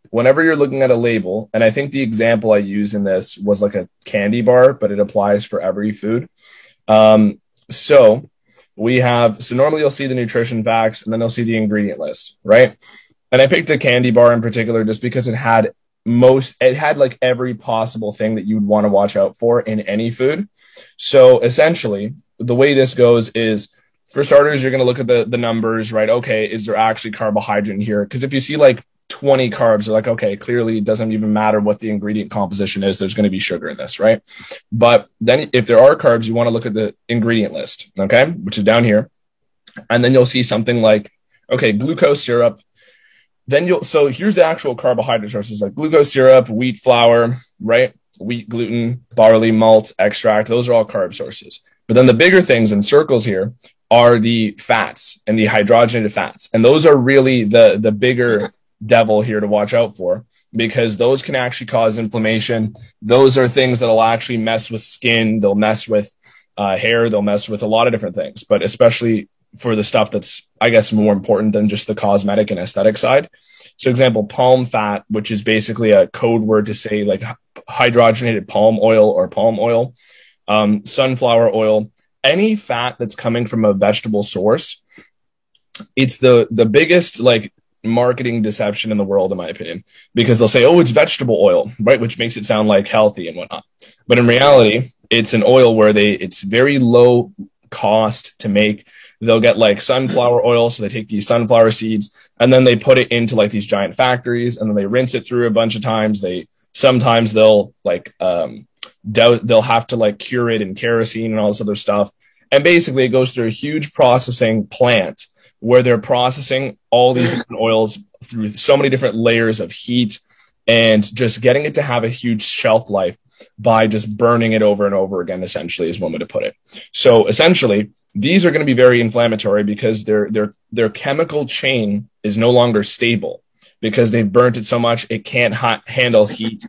whenever you're looking at a label, and I think the example I used in this was like a candy bar, but it applies for every food. So normally you'll see the nutrition facts and then you'll see the ingredient list, right? And I picked a candy bar in particular just because it had like every possible thing that you'd want to watch out for in any food. So essentially, the way this goes is, for starters, you're going to look at the numbers, right? Okay, is there actually carbohydrate in here? Because if you see like 20 carbs, you're like, okay, clearly it doesn't even matter what the ingredient composition is. There's going to be sugar in this, right? But then if there are carbs, you want to look at the ingredient list, okay, which is down here. And then you'll see something like, okay, glucose syrup. So here's the actual carbohydrate sources, like glucose syrup, wheat flour, right? Wheat gluten, barley malt, extract. Those are all carb sources. But then the bigger things in circles here are the fats and the hydrogenated fats. And those are really the bigger devil here to watch out for, because those can actually cause inflammation. Those are things that'll actually mess with skin. They'll mess with hair. They'll mess with a lot of different things, but especially for the stuff that's, I guess, more important than just the cosmetic and aesthetic side. So example, palm fat, which is basically a code word to say like hydrogenated palm oil or palm oil, sunflower oil, any fat that's coming from a vegetable source. It's the biggest like marketing deception in the world, in my opinion, because they'll say, oh, it's vegetable oil, right? Which makes it sound like healthy and whatnot. But in reality, it's an oil where it's very low cost to make. They'll get like sunflower oil. So they take these sunflower seeds and then they put it into like these giant factories and then they rinse it through a bunch of times. Sometimes they'll like, they'll have to like cure it in kerosene and all this other stuff. And basically it goes through a huge processing plant where they're processing all these different oils through so many different layers of heat and just getting it to have a huge shelf life by just burning it over and over again, essentially, is one way to put it. So essentially, these are going to be very inflammatory because their chemical chain is no longer stable because they've burnt it so much it can't handle heat